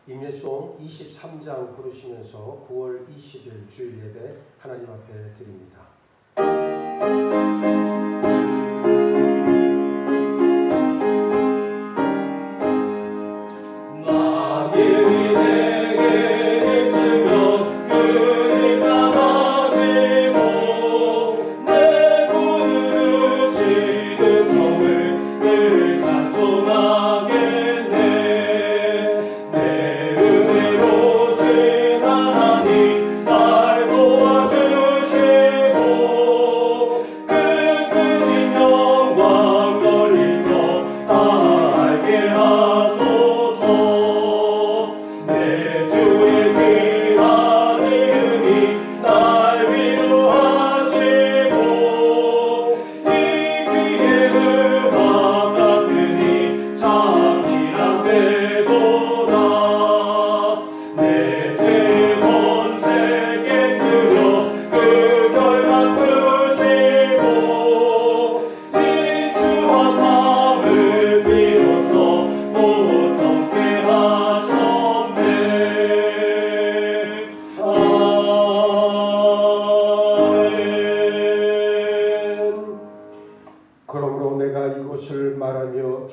임예송 23장 부르시면서 9월 20일 주일 예배 하나님 앞에 드립니다.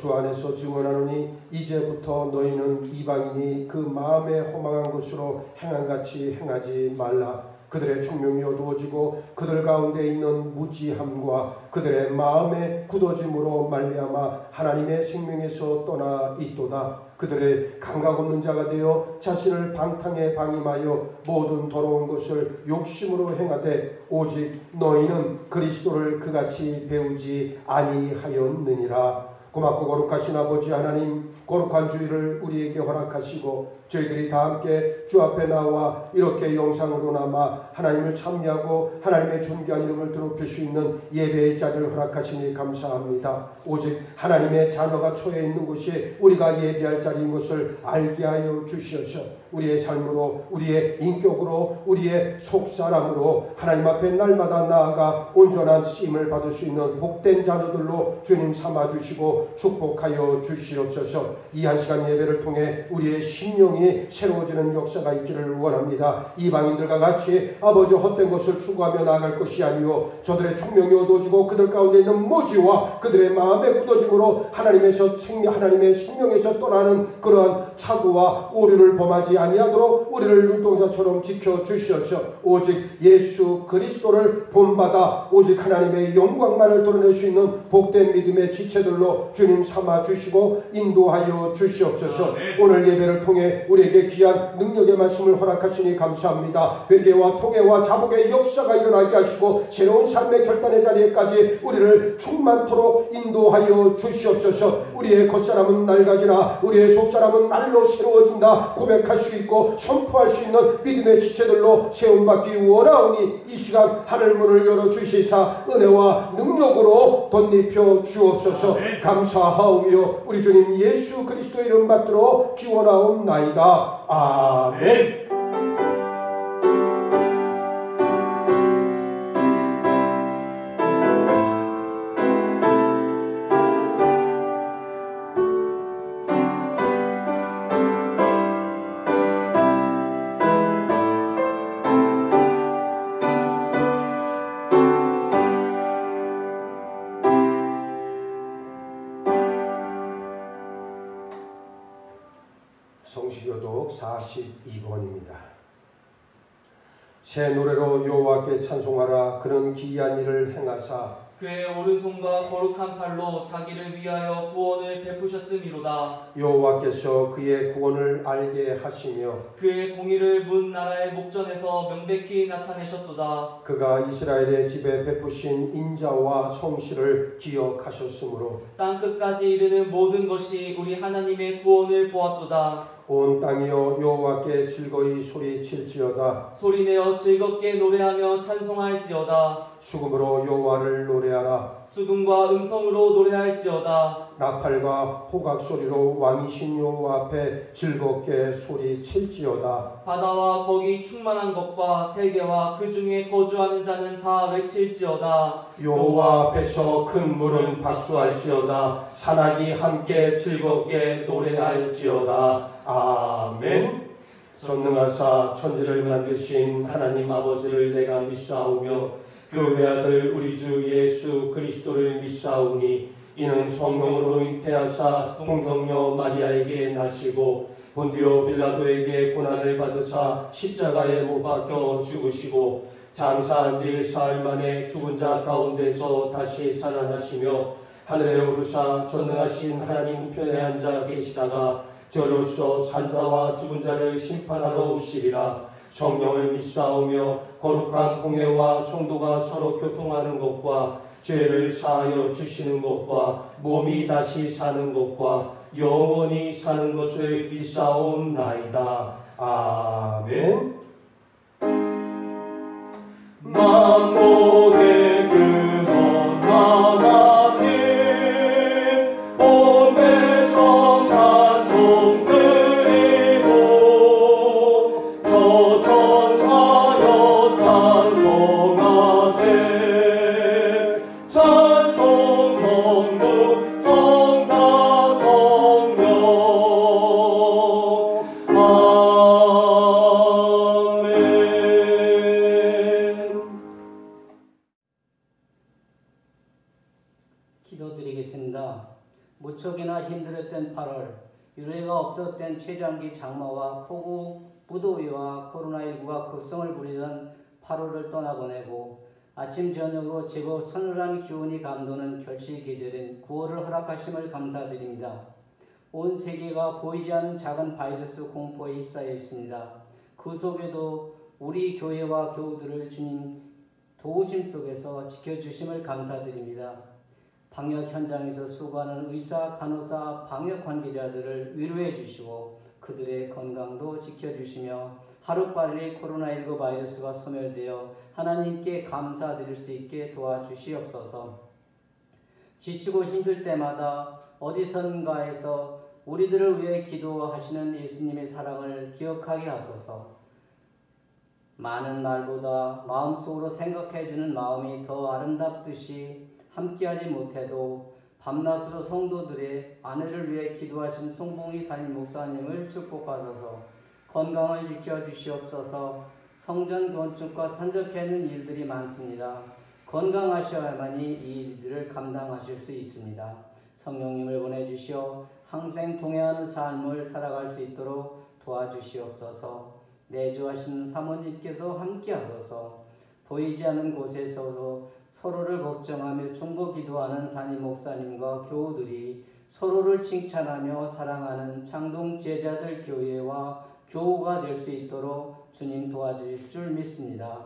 주 안에서 증언하노니 이제부터 너희는 이방인이 그 마음에 허망한 것으로 행한같이 행하지 말라. 그들의 총명이 어두워지고 그들 가운데 있는 무지함과 그들의 마음의 굳어짐으로 말미암아 하나님의 생명에서 떠나 있도다. 그들의 감각 없는 자가 되어 자신을 방탕에 방임하여 모든 더러운 것을 욕심으로 행하되 오직 너희는 그리스도를 그같이 배우지 아니하였느니라. 고맙고 거룩하신 아버지 하나님, 거룩한 주일을 우리에게 허락하시고 저희들이 다 함께 주 앞에 나와 이렇게 영상으로 남아 하나님을 찬미하고 하나님의 존귀한 이름을 드높일 수 있는 예배의 자리를 허락하시니 감사합니다. 오직 하나님의 자녀가 처해 있는 곳이 우리가 예배할 자리인 것을 알게 하여 주시옵소서. 우리의 삶으로, 우리의 인격으로, 우리의 속사람으로 하나님 앞에 날마다 나아가 온전한 쓰임을 받을 수 있는 복된 자녀들로 주님 삼아주시고 축복하여 주시옵소서. 이 한 시간 예배를 통해 우리의 심령이 새로워지는 역사가 있기를 원합니다. 이방인들과 같이 아버지 헛된 것을 추구하며 나아갈 것이 아니요 저들의 총명이 어두워지고 그들 가운데 있는 무지와 그들의 마음의 굳어짐으로 하나님의 생명에서 떠나는 그러한 착오와 오류를 범하지 아니하도록 우리를 눈동자처럼 지켜주시옵소서. 오직 예수 그리스도를 본받아 오직 하나님의 영광만을 드러낼 수 있는 복된 믿음의 지체들로 주님 삼아주시고 인도하여 주시옵소서. 오늘 예배를 통해 우리에게 귀한 능력의 말씀을 허락하시니 감사합니다. 회개와 통회와 자복의 역사가 일어나게 하시고 새로운 삶의 결단의 자리에까지 우리를 충만토록 인도하여 주시옵소서. 우리의 겉사람은 낡아지나 우리의 속사람은 날로 새로워진다 고백할 수 있고 선포할 수 있는 믿음의 지체들로 세움받기 원하오니 이 시간 하늘문을 열어주시사 은혜와 능력으로 덧입혀 주옵소서. 감사하오며 우리 주님 예수 그리스도의 이름 받들어 기원하옵나이다. 아멘. 성시교독 42번입니다. 새 노래로 여호와께 찬송하라. 그는 기이한 일을 행하사 그의 오른손과 거룩한 팔로 자기를 위하여 구원을 베푸셨음이로다. 여호와께서 그의 구원을 알게 하시며 그의 공의를 문 나라의 목전에서 명백히 나타내셨도다. 그가 이스라엘의 집에 베푸신 인자와 성실을 기억하셨으므로 땅 끝까지 이르는 모든 것이 우리 하나님의 구원을 보았도다. 온 땅이여 여호와께 즐거이 소리칠지어다. 소리내어 즐겁게 노래하며 찬송할지어다. 수금으로 여호와를 노래하라. 수금과 음성으로 노래할지어다. 나팔과 호각 소리로 왕이신 여호와 앞에 즐겁게 소리칠지어다. 바다와 거기 충만한 것과 세계와 그 중에 거주하는 자는 다 외칠지어다. 여호와 앞에서 큰 물은 박수할지어다. 산악이 함께 즐겁게 노래할지어다. 아멘. 전능하사 천지를 만드신 하나님 아버지를 내가 믿사오며 그 외아들 우리 주 예수 그리스도를 믿사오니 이는 성령으로 잉태하사 동정녀 마리아에게 나시고 본디오 빌라도에게 고난을 받으사 십자가에 못 박혀 죽으시고 장사한 지 사흘 만에 죽은 자 가운데서 다시 살아나시며 하늘에 오르사 전능하신 하나님 우편에 앉아 계시다가 저로서 산자와 죽은 자를 심판하러 오시리라. 성령을 믿사오며 거룩한 공회와 성도가 서로 교통하는 것과 죄를 사하여 주시는 것과 몸이 다시 사는 것과 영원히 사는 것을 믿사옵나이다. 아멘. 만국의 근원 하나님 온 백성 찬송 드리고 저 천사여 찬송하세. 찬송 성부 성자 성령. 아멘. 기도드리겠습니다. 무척이나 힘들었던 8월, 유례가 없었던 최장기 장마와 폭우, 무더위와 코로나19가 극성을 부리던 8월을 떠나보내고 아침 저녁으로 제법 서늘한 기온이 감도는 결실 계절인 9월을 허락하심을 감사드립니다. 온 세계가 보이지 않는 작은 바이러스 공포에 휩싸여 있습니다. 그 속에도 우리 교회와 교우들을 주님 도우심 속에서 지켜주심을 감사드립니다. 방역 현장에서 수고하는 의사, 간호사, 방역 관계자들을 위로해 주시고 그들의 건강도 지켜주시며 하루빨리 코로나19 바이러스가 소멸되어 하나님께 감사드릴 수 있게 도와주시옵소서. 지치고 힘들 때마다 어디선가에서 우리들을 위해 기도하시는 예수님의 사랑을 기억하게 하소서. 많은 말보다 마음속으로 생각해주는 마음이 더 아름답듯이 함께하지 못해도 밤낮으로 성도들의 아내를 위해 기도하신 송봉희 담임 목사님을 축복하소서. 건강을 지켜주시옵소서. 성전 건축과 산적해 있는 일들이 많습니다. 건강하셔야만이 이 일들을 감당하실 수 있습니다. 성령님을 보내주시어 항생 동행하는 삶을 살아갈 수 있도록 도와주시옵소서. 내주하시는 사모님께서 함께하소서. 보이지 않는 곳에서도 서로를 걱정하며 중보 기도하는 담임 목사님과 교우들이 서로를 칭찬하며 사랑하는 창동 제자들 교회와 교우가 될 수 있도록 주님 도와주실 줄 믿습니다.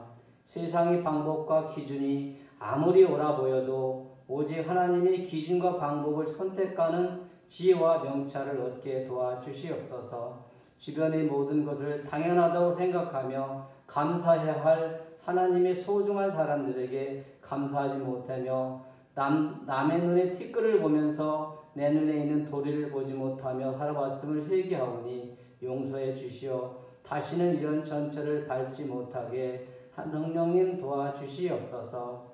세상의 방법과 기준이 아무리 옳아 보여도 오직 하나님의 기준과 방법을 선택하는 지혜와 명찰을 얻게 도와주시옵소서. 주변의 모든 것을 당연하다고 생각하며 감사해야 할 하나님의 소중한 사람들에게 감사하지 못하며 남의 눈에 티끌을 보면서 내 눈에 있는 도리를 보지 못하며 살아왔음을 회개하오니 용서해 주시어 다시는 이런 전철을 밟지 못하게 성령님 도와주시옵소서.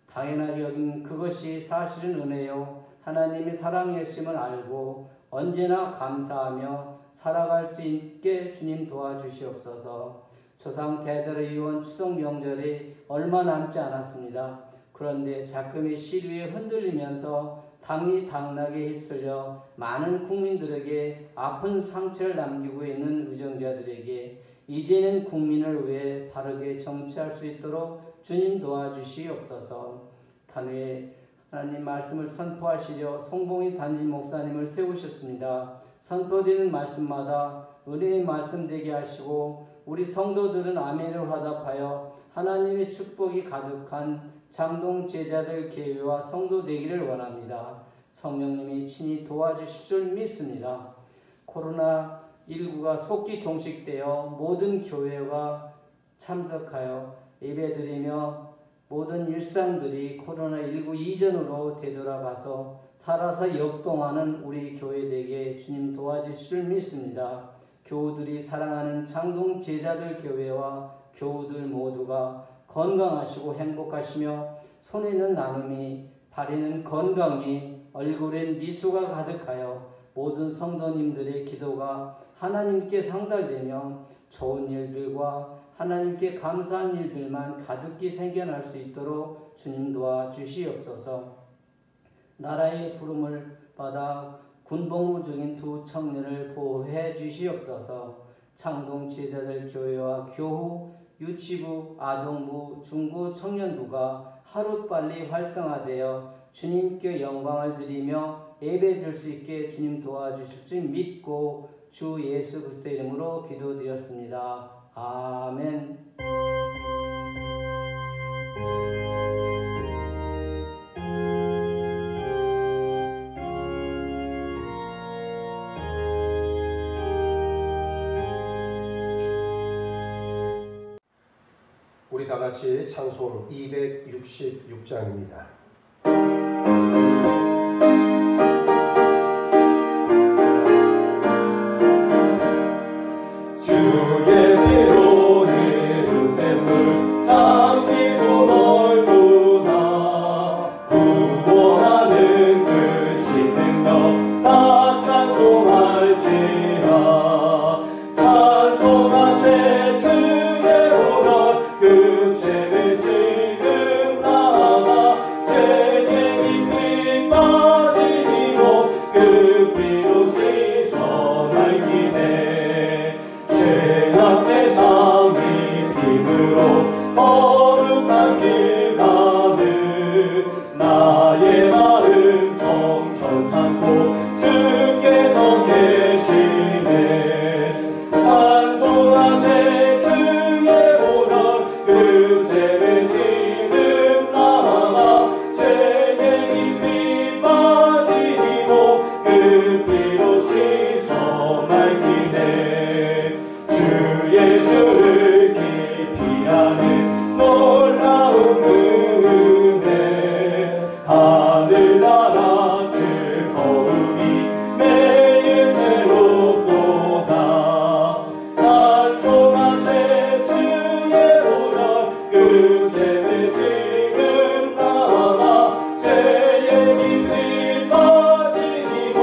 당연하게 여긴 그것이 사실은 은혜요 하나님의 사랑이었음을 알고 언제나 감사하며 살아갈 수 있게 주님 도와주시옵소서. 조상 대대로 이어온 추석 명절이 얼마 남지 않았습니다. 그런데 자금의 시류에 흔들리면서 당이 당락에 휩쓸려 많은 국민들에게 아픈 상처를 남기고 있는 의정자들에게 이제는 국민을 위해 바르게 정치할 수 있도록 주님 도와주시옵소서. 단위에 하나님 말씀을 선포하시려 송봉희 단임 목사님을 세우셨습니다. 선포되는 말씀마다 은혜의 말씀 되게 하시고 우리 성도들은 아멘으로 화답하여 하나님의 축복이 가득한 장동 제자들 교회와 성도 되기를 원합니다. 성령님이 친히 도와주실 줄 믿습니다. 코로나19가 속기 종식되어 모든 교회가 참석하여 예배드리며 모든 일상들이 코로나19 이전으로 되돌아가서 살아서 역동하는 우리 교회들에게 주님 도와주실 줄 믿습니다. 교우들이 사랑하는 창동 제자들 교회와 교우들 모두가 건강하시고 행복하시며 손에는 나눔이, 발에는 건강이, 얼굴엔 미소가 가득하여 모든 성도님들의 기도가 하나님께 상달되며 좋은 일들과 하나님께 감사한 일들만 가득히 생겨날 수 있도록 주님 도와주시옵소서. 나라의 부름을 받아 군복무 중인 두 청년을 보호해 주시옵소서. 창동 제자들 교회와 교우, 유치부, 아동부, 중고 청년부가 하루빨리 활성화되어 주님께 영광을 드리며 예배드릴 수 있게 주님 도와주실 줄 믿고 주 예수 그리스도의 이름으로 기도드렸습니다. 아멘. 우리 다 같이 찬송 266장입니다. 주의 피로 이룬 샘물 참 깊고 넓구나. 구원하는 그 신능력 다 찬송할지라. 찬송하세 주의 보혈 그 샘에 지금 나가 죄에 깊이 빠지니 그 피로 씻어 맑기네. 죄악 세상이 힘으로 거룩한 길 가는 나의 마음 성전 삼고 주께서 계시네. 찬송하세 주의 보혈 그 샘에 지금 나가 죄에 깊이 빠지니 그 피로 씻어 맑기네. 주 예수를 깊이 아는 놀라운 은혜 하늘나라 즐거움이 매일 새롭도다. 찬송하세 주의 보혈 그 샘에 지금 나가 죄에 깊이 빠지니 그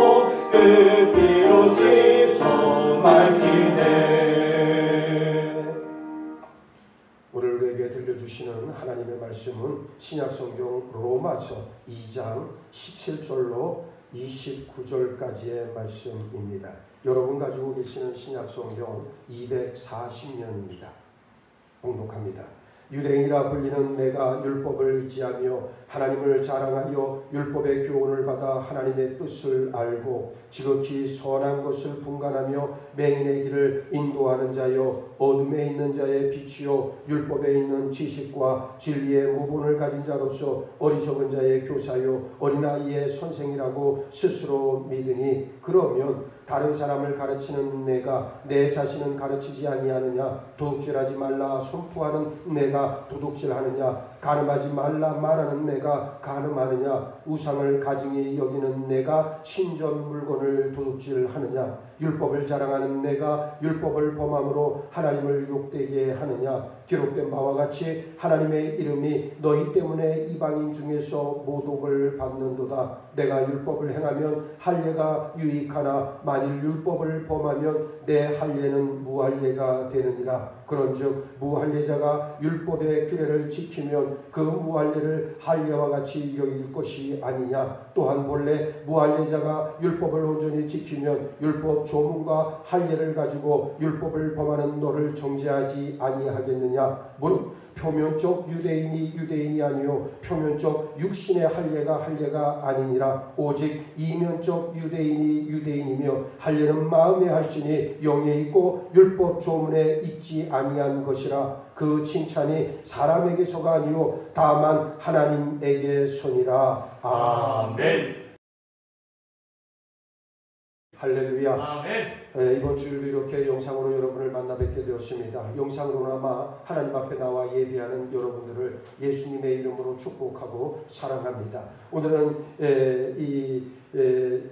피로 씻어 맑기네. 오늘 우리에게 들려주시는 하나님의 말씀은 신약성경 로마서 2장 17절로 29절까지의 말씀입니다. 여러분 가지고 계시는 신약성경 240면입니다. 봉독합니다. 유대인이라 불리는 내가 율법을 의지하며 하나님을 자랑하여 율법의 교훈을 받아 하나님의 뜻을 알고 지극히 선한 것을 분간하며 맹인의 길을 인도하는 자여 어둠에 있는 자의 빛이요 율법에 있는 지식과 진리의 모본을 가진 자로서 어리석은 자의 교사요 어린아이의 선생이라고 스스로 믿으니 그러면 다른 사람을 가르치는 내가 내 자신은 가르치지 아니하느냐? 도둑질하지 말라 선포하는 내가 도둑질하느냐? 간음하지 말라 말하는 내가 간음하느냐? 우상을 가증히 여기는 내가 신전 물건을 도둑질하느냐? 율법을 자랑하는 내가 율법을 범함으로 하나님을 욕되게 하느냐? 기록된 바와 같이 하나님의 이름이 너희 때문에 이방인 중에서 모독을 받는도다. 내가 율법을 행하면 할례가 유익하나 만일 율법을 범하면 내 할례는 무할례가 되느니라. 그런즉 무할례자가 율법의 규례를 지키면 그 무할례를 할례와 같이 여길 것이 아니냐. 또한 본래 무할례자가 율법을 온전히 지키면 율법 조문과 할례를 가지고 율법을 범하는 너를 정죄하지 아니하겠느냐. 무릇 표면적 유대인이 아니요 표면적 육신의 할례가 아니니라. 오직 이면적 유대인이며 할례는 마음에 할지니 영에 있고 율법 조문에 있지 아니한 것이라. 그 칭찬이 사람에게서가 아니요 다만 하나님에게서니라. 아멘. 할렐루야. 아멘. 이번 주일도 이렇게 영상으로 여러분을 만나 뵙게 되었습니다. 영상으로나마 하나님 앞에 나와 예배하는 여러분들을 예수님의 이름으로 축복하고 사랑합니다. 오늘은 이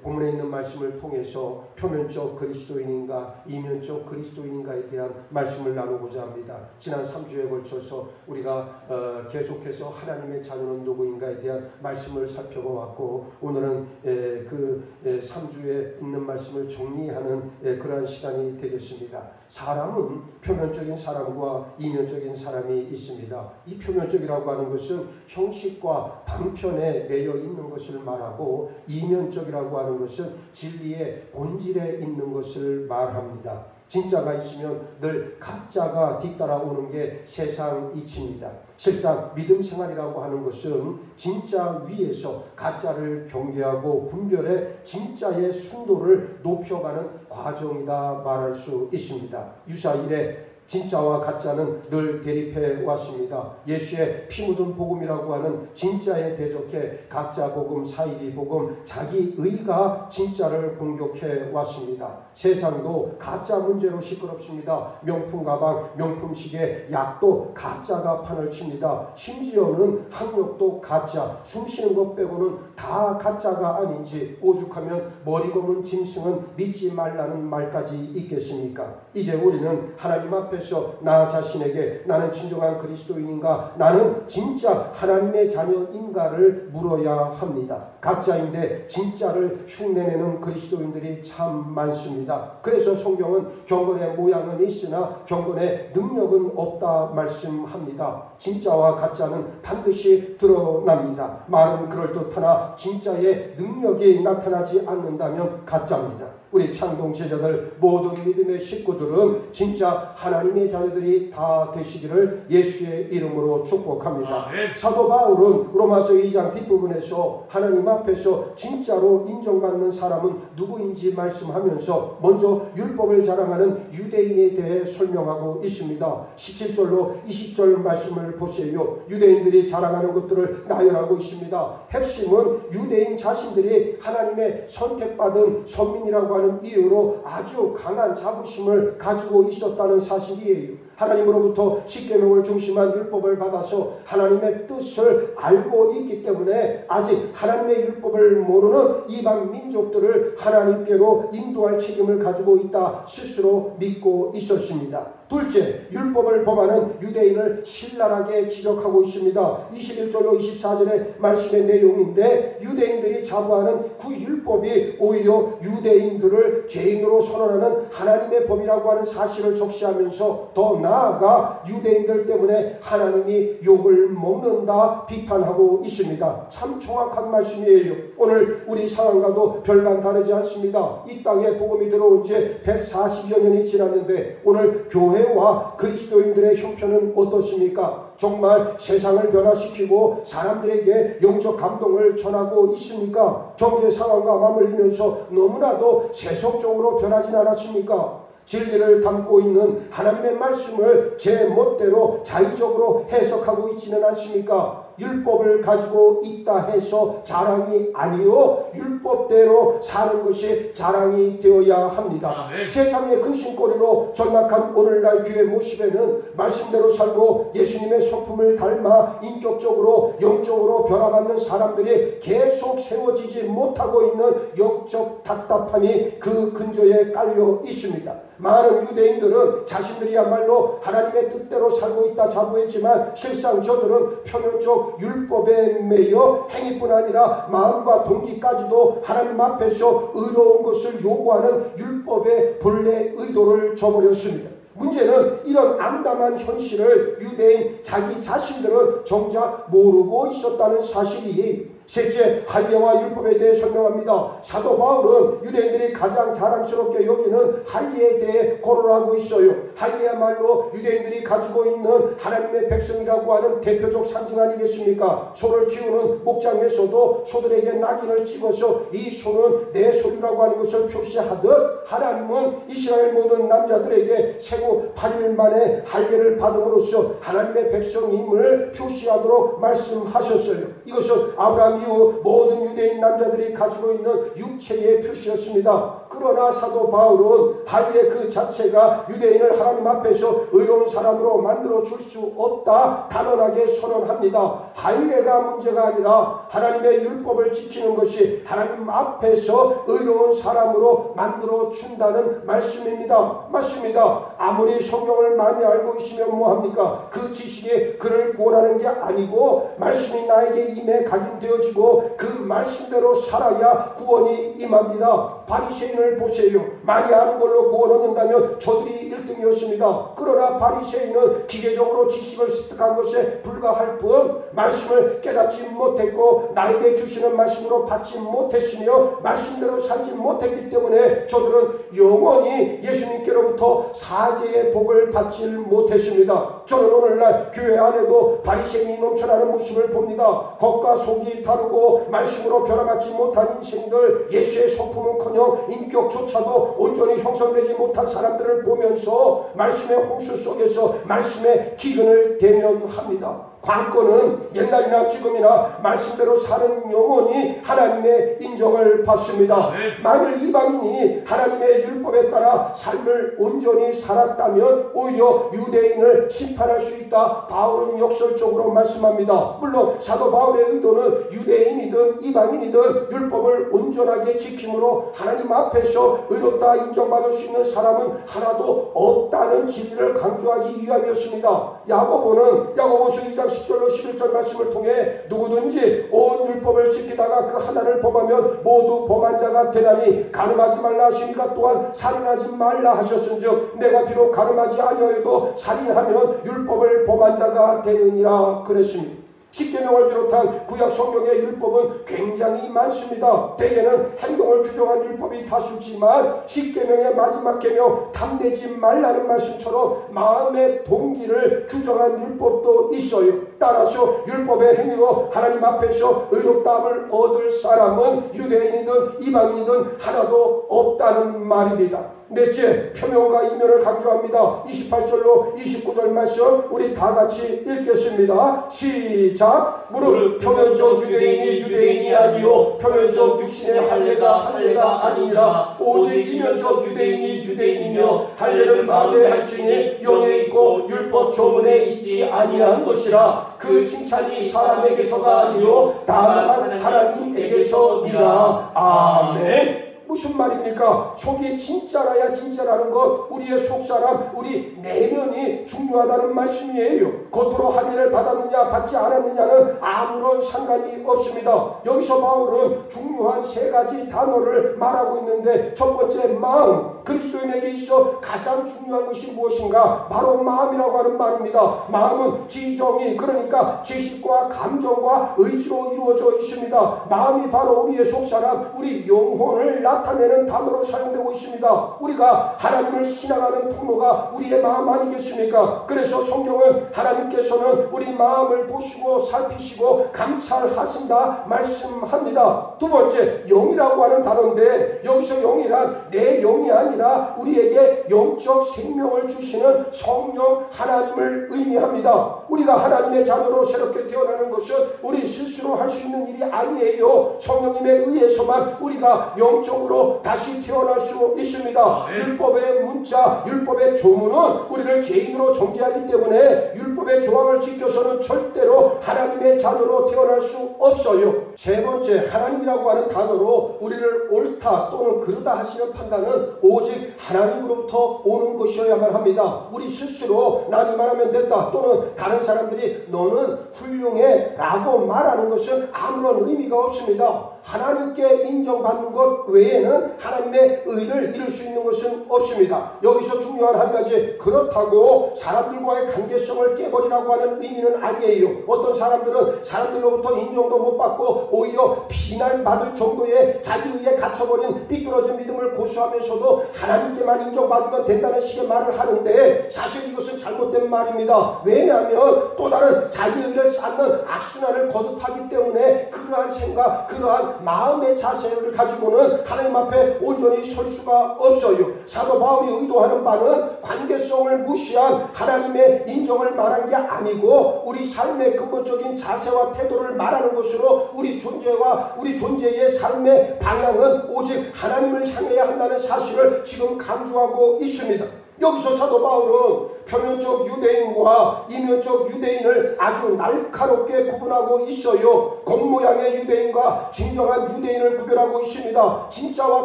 본문에 있는 말씀을 통해서 표면적 그리스도인인가 이면적 그리스도인인가에 대한 말씀을 나누고자 합니다. 지난 3주에 걸쳐서 우리가 계속해서 하나님의 자녀는 누구인가에 대한 말씀을 살펴보았고, 오늘은 그 3주에 있는 말씀을 정리하는 그러한 시간이 되겠습니다. 사람은 표면적인 사람과 이면적인 사람이 있습니다. 이 표면적이라고 하는 것은 형식과 방편에 매여 있는 것을 말하고, 이면적이라고 하는 것은 진리의 본질에 있는 것을 말합니다. 진짜가 있으면 늘 가짜가 뒤따라오는 게 세상 이치입니다. 실상 믿음 생활이라고 하는 것은 진짜 위에서 가짜를 경계하고 분별해 진짜의 순도를 높여가는 과정이다 말할 수 있습니다. 유사일에 진짜와 가짜는 늘 대립해 왔습니다. 예수의 피 묻은 복음이라고 하는 진짜에 대적해 가짜 복음, 사이비 복음, 자기의가 진짜를 공격해 왔습니다. 세상도 가짜 문제로 시끄럽습니다. 명품 가방, 명품 시계, 약도 가짜가 판을 칩니다. 심지어는 학력도 가짜, 숨쉬는 것 빼고는 다 가짜가 아닌지 오죽하면 머리 검은 짐승은 믿지 말라는 말까지 있겠습니까? 이제 우리는 하나님 앞에 나 자신에게 나는 진정한 그리스도인인가, 나는 진짜 하나님의 자녀인가를 물어야 합니다. 가짜인데 진짜를 흉내내는 그리스도인들이 참 많습니다. 그래서 성경은 경건의 모양은 있으나 경건의 능력은 없다 말씀합니다. 진짜와 가짜는 반드시 드러납니다. 말은 그럴듯하나 진짜의 능력이 나타나지 않는다면 가짜입니다. 우리 창동 제자들 모든 믿음의 식구들은 진짜 하나님의 자녀들이 다 되시기를 예수의 이름으로 축복합니다. 사도 바울은 로마서 2장 뒷부분에서 하나님 앞에서 진짜로 인정받는 사람은 누구인지 말씀하면서 먼저 율법을 자랑하는 유대인에 대해 설명하고 있습니다. 17절로 20절 말씀을 보세요. 유대인들이 자랑하는 것들을 나열하고 있습니다. 핵심은 유대인 자신들이 하나님의 선택받은 선민이라고 하는 이유로 아주 강한 자부심을 가지고 있었다는 사실이에요. 하나님으로부터 십계명을 중심한 율법을 받아서 하나님의 뜻을 알고 있기 때문에 아직 하나님의 율법을 모르는 이방 민족들을 하나님께로 인도할 책임을 가지고 있다 스스로 믿고 있었습니다. 둘째, 율법을 범하는 유대인을 신랄하게 지적하고 있습니다. 21절로 24절의 말씀의 내용인데, 유대인들이 자부하는 그 율법이 오히려 유대인들을 죄인으로 선언하는 하나님의 법이라고 하는 사실을 적시하면서 더 나아가 유대인들 때문에 하나님이 욕을 먹는다 비판하고 있습니다. 참 정확한 말씀이에요. 오늘 우리 상황과도 별반 다르지 않습니다. 이 땅에 복음이 들어온 지 140여 년이 지났는데 오늘 교회와 그리스도인들의 형편은 어떻습니까? 정말 세상을 변화시키고 사람들에게 영적 감동을 전하고 있습니까? 경제 상황과 맞물리면서 너무나도 세속적으로 변하진 않았습니까? 진리를 담고 있는 하나님의 말씀을 제 멋대로 자의적으로 해석하고 있지는 않습니까? 율법을 가지고 있다 해서 자랑이 아니요, 율법대로 사는 것이 자랑이 되어야 합니다. 세상의 근심거리로 전락한 오늘날 교회 모습에는 말씀대로 살고 예수님의 성품을 닮아 인격적으로 영적으로 변화받는 사람들이 계속 세워지지 못하고 있는 영적 답답함이 그 근저에 깔려 있습니다. 많은 유대인들은 자신들이야말로 하나님의 뜻대로 살고 있다 자부했지만 실상 저들은 표면적 율법에 매여 행위뿐 아니라 마음과 동기까지도 하나님 앞에서 의로운 것을 요구하는 율법의 본래 의도를 저버렸습니다. 문제는 이런 암담한 현실을 유대인 자기 자신들은 정작 모르고 있었다는 사실이에요. 셋째, 할례와 율법에 대해 설명합니다. 사도 바울은 유대인들이 가장 자랑스럽게 여기는 할례에 대해 거론하고 있어요. 할례야말로 유대인들이 가지고 있는 하나님의 백성이라고 하는 대표적 상징 아니겠습니까? 소를 키우는 목장에서도 소들에게 낙인을 찍어서 이 소는 내 소유라고 하는 것을 표시하듯 하나님은 이스라엘 모든 남자들에게 생후 8일 만에 할례를 받음으로써 하나님의 백성임을 표시하도록 말씀하셨어요. 이것은 아브라함 아브라함 이후 모든 유대인 남자들이 가지고 있는 육체의 표시였습니다. 그러나 사도 바울은 할례 그 자체가 유대인을 하나님 앞에서 의로운 사람으로 만들어 줄 수 없다 단언하게 선언합니다. 할례가 문제가 아니라 하나님의 율법을 지키는 것이 하나님 앞에서 의로운 사람으로 만들어 준다는 말씀입니다. 맞습니다. 아무리 성경을 많이 알고 있으면 뭐합니까? 그 지식이 그를 구원하는 게 아니고 말씀이 나에게 임해 각인되어지고 그 말씀대로 살아야 구원이 임합니다. 바리새인을 보세요. 많이 아는 걸로 구원 얻는다면 저들이 1등이었습니다. 그러나 바리새인은 기계적으로 지식을 습득한 것에 불과할 뿐 말씀을 깨닫지 못했고 나에게 주시는 말씀으로 받지 못했으며 말씀대로 살지 못했기 때문에 저들은 영원히 예수님께로부터 사죄의 복을 받지 못했습니다. 저는 오늘날 교회 안에도 바리새인이 넘쳐나는 모습을 봅니다. 겉과 속이 다르고 말씀으로 변화받지 못한 인생들, 예수의 성품은커녕 인격조차도 온전히 형성되지 못한 사람들을 보면서 말씀의 홍수 속에서 말씀의 기근을 대면합니다. 관건은 옛날이나 지금이나 말씀대로 사는 영혼이 하나님의 인정을 받습니다. 만일 이방인이 하나님의 율법에 따라 삶을 온전히 살았다면 오히려 유대인을 심판할 수 있다. 바울은 역설적으로 말씀합니다. 물론 사도 바울의 의도는 유대인이든 이방인이든 율법을 온전하게 지킴으로 하나님 앞에서 의롭다 인정받을 수 있는 사람은 하나도 없다는 진리를 강조하기 위함이었습니다. 야고보는 야고보서 2장 10절로 11절 말씀을 통해 누구든지 온 율법을 지키다가 그 하나를 범하면 모두 범한 자가 되나니 간음하지 말라 하시니까 또한 살인하지 말라 하셨은즉 내가 비록 간음하지 아니하여도 살인하면 율법을 범한 자가 되느니라 그랬습니다. 십계명을 비롯한 구약 성경의 율법은 굉장히 많습니다. 대개는 행동을 규정한 율법이 다수지만 십계명의 마지막 계명 탐내지 말라는 말씀처럼 마음의 동기를 규정한 율법도 있어요. 따라서 율법의 행위로 하나님 앞에서 의롭다함을 얻을 사람은 유대인이든 이방인이든 하나도 없다는 말입니다. 넷째, 표명과 이면을 강조합니다. 28절로 29절 말씀 우리 다 같이 읽겠습니다. 시작. 무릇 표면적 유대인이 유대인이 아니요 표면적 육신의 할례가 아니니라. 오직 이면적 유대인이 유대인이며 할례는 마음에 할지니 영에 있고 율법 조문에 있지 아니한 것이라. 그 칭찬이 사람에게서가 아니요 다만 하나님에게서니라. 아멘. 무슨 말입니까? 속이 진짜라야 진짜라는 것, 우리의 속사람, 우리 내면이 중요하다는 말씀이에요. 겉으로 할례를 받았느냐 받지 않았느냐는 아무런 상관이 없습니다. 여기서 바울은 중요한 세 가지 단어를 말하고 있는데 첫 번째 마음, 그리스도인에게 있어 가장 중요한 것이 무엇인가? 바로 마음이라고 하는 말입니다. 마음은 지정이, 그러니까 지식과 감정과 의지로 이루어져 있습니다. 마음이 바로 우리의 속사람, 우리 영혼을 나타내는 단어로 사용되고 있습니다. 우리가 하나님을 신앙하는 통로가 우리의 마음 아니겠습니까? 그래서 성경은 하나님께서는 우리 마음을 보시고 살피시고 감찰하신다 말씀합니다. 두 번째, 영이라고 하는 단어인데 여기서 영이란 내 영이 아니라 우리에게 영적 생명을 주시는 성령 하나님을 의미합니다. 우리가 하나님의 자녀로 새롭게 태어나는 것은 우리 스스로 할 수 있는 일이 아니에요. 성령님에 의해서만 우리가 영적으로 다시 태어날 수 있습니다. 율법의 문자, 율법의 조문은 우리를 죄인으로 정죄하기 때문에 율법의 조항을 지켜서는 절대로 하나님의 자녀로 태어날 수 없어요. 세 번째, 하나님이라고 하는 단어로 우리를 옳다 또는 그르다 하시는 판단은 오직 하나님으로부터 오는 것이어야만 합니다. 우리 스스로 난 이만하면 됐다 또는 다른 사람들이 너는 훌륭해 라고 말하는 것은 아무런 의미가 없습니다. 하나님께 인정받는 것 외에는 하나님의 의를 이룰 수 있는 것은 없습니다. 여기서 중요한 한 가지, 그렇다고 사람들과의 관계성을 깨버리라고 하는 의미는 아니에요. 어떤 사람들은 사람들로부터 인정도 못 받고 오히려 비난받을 정도의 자기의에 갇혀 다쳐버린 삐뚤어진 믿음을 고수하면서도 하나님께만 인정받으면 된다는 식의 말을 하는데 사실 이것은 잘못된 말입니다. 왜냐하면 또 다른 자기 의를 쌓는 악순환을 거듭하기 때문에 그러한 생각, 그러한 마음의 자세를 가지고는 하나님 앞에 온전히 설 수가 없어요. 사도 바울이 의도하는 바는 관계성을 무시한 하나님의 인정을 말한 게 아니고 우리 삶의 근본적인 자세와 태도를 말하는 것으로 우리 존재와 우리 존재의 삶의 방향은 오직 하나님을 향해야 한다는 사실을 지금 강조하고 있습니다. 여기서 사도 바울은 표면적 유대인과 이면적 유대인을 아주 날카롭게 구분하고 있어요. 겉모양의 유대인과 진정한 유대인을 구별하고 있습니다. 진짜와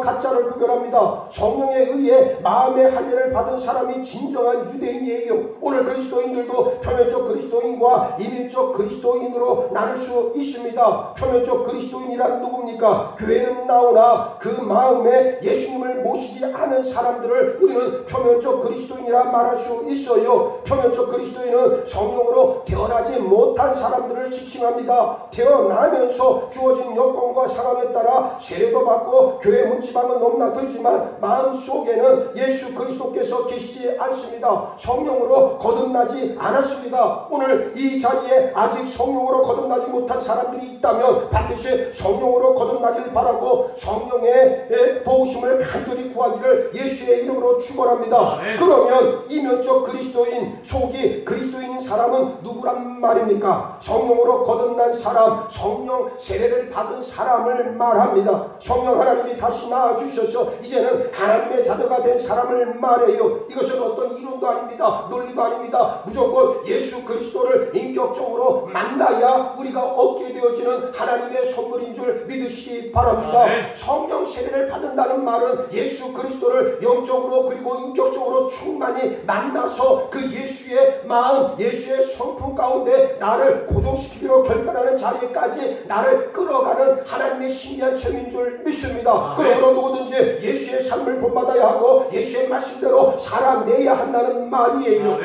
가짜를 구별합니다. 성령에 의해 마음의 할례를 받은 사람이 진정한 유대인이에요. 오늘 그리스도인들도 표면적 그리스도인과 이면적 그리스도인으로 나눌 수 있습니다. 표면적 그리스도인이란 누굽니까? 교회는 나오나 그 마음에 예수님을 모시지 않은 사람들을 우리는 표면적 그리스도인이라 말할 수 있어요. 표면적 그리스도인은 성령으로 태어나지 못한 사람들을 지칭합니다. 태어나면서 주어진 여건과 상황에 따라 세례도 받고 교회 문지방은 넘나들지만 마음속에는 예수 그리스도께서 계시지 않습니다. 성령으로 거듭나지 않았습니다. 오늘 이 자리에 아직 성령으로 거듭나지 못한 사람들이 있다면 반드시 성령으로 거듭나길 바라고 성령의 도우심을 간절히 구하기를 예수의 이름으로 축원합니다. 그러면 이면적 그리스도인, 속이 그리스도인인 사람은 누구란 말입니까? 성령으로 거듭난 사람, 성령 세례를 받은 사람을 말합니다. 성령 하나님이 다시 낳아주셔서 이제는 하나님의 자녀가 된 사람을 말해요. 이것은 어떤 이론도 아닙니다. 논리도 아닙니다. 무조건 예수 그리스도를 인격적으로 만나야 우리가 얻게 되어지는 하나님의 선물인 줄 믿으시기 바랍니다. 성령 세례를 받는다는 말은 예수 그리스도를 영적으로 그리고 인격적으로 충만히 만나서 그 예수의 마음, 예수의 성품 가운데 나를 고정시키기로 결단하는 자리까지 나를 끌어가는 하나님의 신비한 체험인 줄 믿습니다. 그러므로 누구든지 예수의 삶을 본받아야 하고 예수의 말씀대로 살아내야 한다는 말이에요.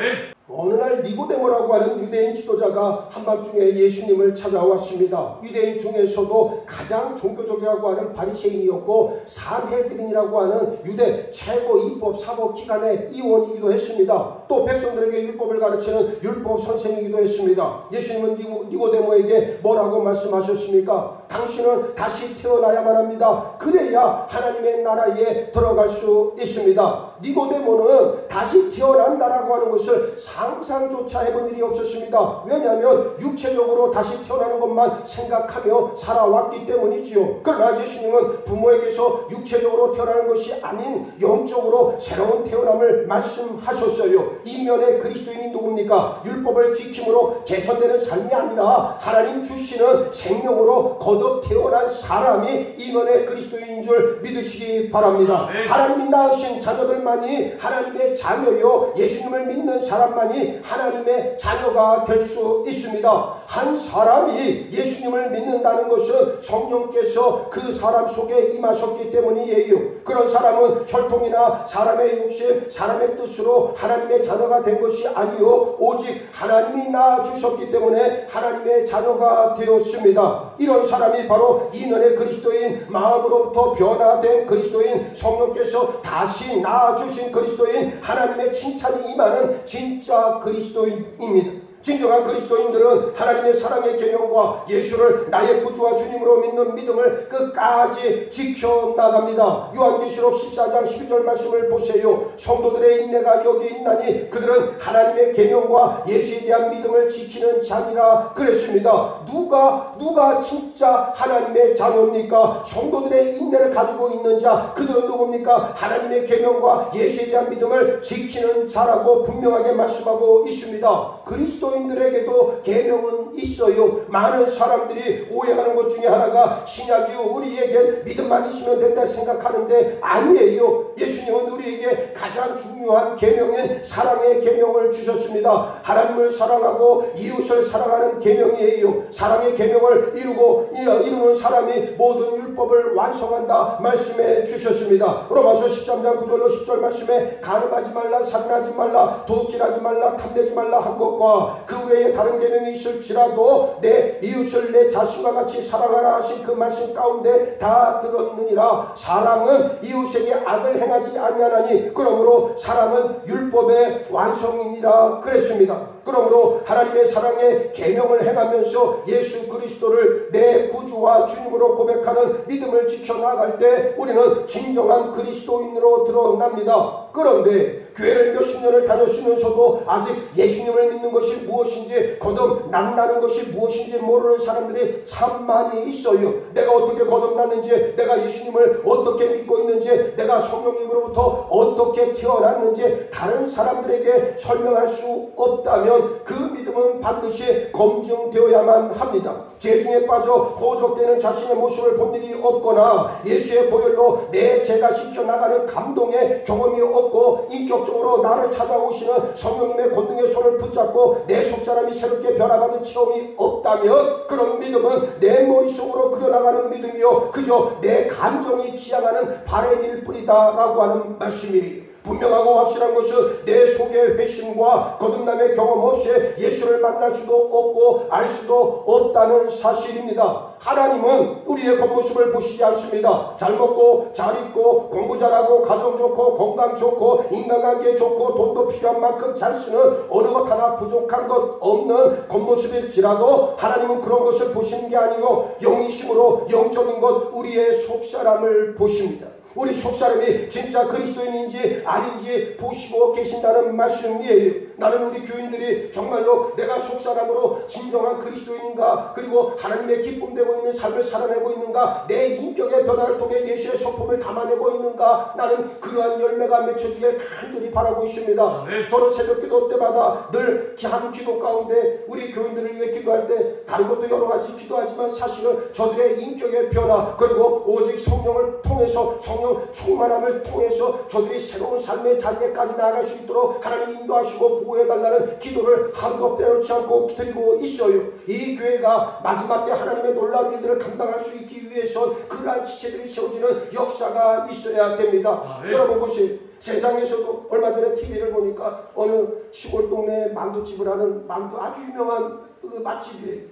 어느 날 니고데모라고 하는 유대인 지도자가 한밤중에 예수님을 찾아왔습니다. 유대인 중에서도 가장 종교적이라고 하는 바리새인이었고 산헤드린이라고 하는 유대 최고 입법 사법 기관의 이원이기도 했습니다. 또 백성들에게 율법을 가르치는 율법 선생이기도 했습니다. 예수님은 니고데모에게 뭐라고 말씀하셨습니까? 당신은 다시 태어나야만 합니다. 그래야 하나님의 나라에 들어갈 수 있습니다. 니고데모는 다시 태어난다라고 하는 것을 상상조차 해본 일이 없었습니다. 왜냐하면 육체적으로 다시 태어나는 것만 생각하며 살아왔기 때문이지요. 그러나 예수님은 부모에게서 육체적으로 태어나는 것이 아닌 영적으로 새로운 태어남을 말씀하셨어요. 이면의 그리스도인이 누굽니까? 율법을 지킴으로 개선되는 삶이 아니라 하나님 주시는 생명으로 거듭 태어난 사람이 이면의 그리스도인인 줄 믿으시기 바랍니다. 하나님이 낳으신 자녀들만이 하나님의 자녀요, 예수님을 믿는 사람만이 하나님의 자녀가 될 수 있습니다. 한 사람이 예수님을 믿는다는 것은 성령께서 그 사람 속에 임하셨기 때문이에요. 그런 사람은 혈통이나 사람의 욕심, 사람의 뜻으로 하나님의 자녀가 된 것이 아니요 오직 하나님이 낳아주셨기 때문에 하나님의 자녀가 되었습니다. 이런 사람이 바로 이면의 그리스도인, 마음으로부터 변화된 그리스도인, 성령께서 다시 낳아주신 그리스도인, 하나님의 칭찬이 임하는 진짜 그리스도인입니다. 진정한 그리스도인들은 하나님의 사랑의 계명과 예수를 나의 구주와 주님으로 믿는 믿음을 끝까지 지켜나갑니다. 요한계시록 14장 12절 말씀을 보세요. 성도들의 인내가 여기 있나니 그들은 하나님의 계명과 예수에 대한 믿음을 지키는 자니라 그랬습니다. 누가 진짜 하나님의 자녀입니까? 성도들의 인내를 가지고 있는 자, 그들은 누굽니까? 하나님의 계명과 예수에 대한 믿음을 지키는 자라고 분명하게 말씀하고 있습니다. 그리스도인들에게도 계명은 있어요. 많은 사람들이 오해하는 것 중에 하나가 신약이 우리에게 믿음만 있으면 된다 생각하는데 아니에요. 예수님은 우리에게 가장 중요한 계명인 사랑의 계명을 주셨습니다. 하나님을 사랑하고 이웃을 사랑하는 계명이에요. 사랑의 계명을 이루는 사람이 모든 율법을 완성한다 말씀해 주셨습니다. 로마서 13장 9절로 10절 말씀에 간음하지 말라, 살인하지 말라, 도둑질하지 말라, 탐내지 말라 한 것과 그 외에 다른 계명이 있을지라도 내 이웃을 내 자신과 같이 사랑하라 하신 그 말씀 가운데 다 들었느니라. 사랑은 이웃에게 악을 행하지 아니하나니 그러므로 사랑은 율법의 완성이니라 그랬습니다. 그러므로 하나님의 사랑의 계명을 행하면서 예수 그리스도를 내 구주와 주님으로 고백하는 믿음을 지켜나갈 때 우리는 진정한 그리스도인으로 드러납니다. 그런데 교회를 몇십 년을 다녔으면서도 아직 예수님을 믿는 것이 무엇인지 거듭난다는 것이 무엇인지 모르는 사람들이 참 많이 있어요. 내가 어떻게 거듭났는지, 내가 예수님을 어떻게 믿고 있는지, 내가 성령님으로부터 어떻게 태어났는지 다른 사람들에게 설명할 수 없다면 그 믿음은 반드시 검증되어야만 합니다. 죄중에 빠져 호적되는 자신의 모습을 본 일이 없거나 예수의 보혈로 내 죄가 씻겨나가는 감동의 경험이 없고 인격적으로 나를 찾아오시는 성령님의 권능의 손을 붙잡고 내 속사람이 새롭게 변화받은 체험이 없다면 그런 믿음은 내 머릿속으로 그려나가는 믿음이요 그저 내 감정이 지향하는 바램일 뿐이다 라고 하는 말씀이에요. 분명하고 확실한 것은 내 속의 회심과 거듭남의 경험 없이 예수를 만날 수도 없고 알 수도 없다는 사실입니다. 하나님은 우리의 겉모습을 보시지 않습니다. 잘 먹고 잘 입고 공부 잘하고 가정 좋고 건강 좋고 인간관계 좋고 돈도 필요한 만큼 잘 쓰는 어느 것 하나 부족한 것 없는 겉모습일지라도 하나님은 그런 것을 보시는 게 아니고 영이심으로 영적인 것 우리의 속사람을 보십니다. 우리 속사람이 진짜 그리스도인인지 아닌지 보시고 계신다는 말씀이에요. 나는 우리 교인들이 정말로 내가 속사람으로 진정한 그리스도인인가, 그리고 하나님의 기쁨되고 있는 삶을 살아내고 있는가, 내 인격의 변화를 통해 예수의 성품을 담아내고 있는가, 나는 그러한 열매가 맺혀지길 간절히 바라고 있습니다. 저는 새벽 기도 때마다 늘 한 기도 가운데 우리 교인들을 위해 기도할 때 다른 것도 여러 가지 기도하지만 사실은 저들의 인격의 변화, 그리고 오직 성령을 통해서 성령 충만함을 통해서 저들이 새로운 삶의 자리에까지 나아갈 수 있도록 하나님 인도하시고 보호해달라는 기도를 하루도 빼놓지 않고 드리고 있어요. 이 교회가 마지막 때 하나님의 놀라운 일들을 감당할 수 있기 위해선 그러한 지체들이 세워지는 역사가 있어야 됩니다. 여러분 보세요. 세상에서도 얼마 전에 TV를 보니까 어느 시골 동네에 만두집을 하는 아주 유명한 그 맛집이에요.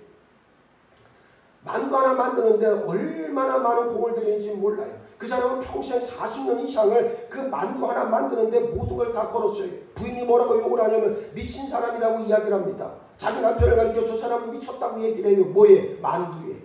만두 하나 만드는데 얼마나 많은 공을 들이는지 몰라요. 그 사람은 평생 40년 이상을 그 만두 하나 만드는데 모든 걸 다 걸었어요. 부인이 뭐라고 욕을 하냐면 미친 사람이라고 이야기를 합니다. 자기 남편을 가리켜 저 사람은 미쳤다고 얘기를 해요. 뭐에? 만두에.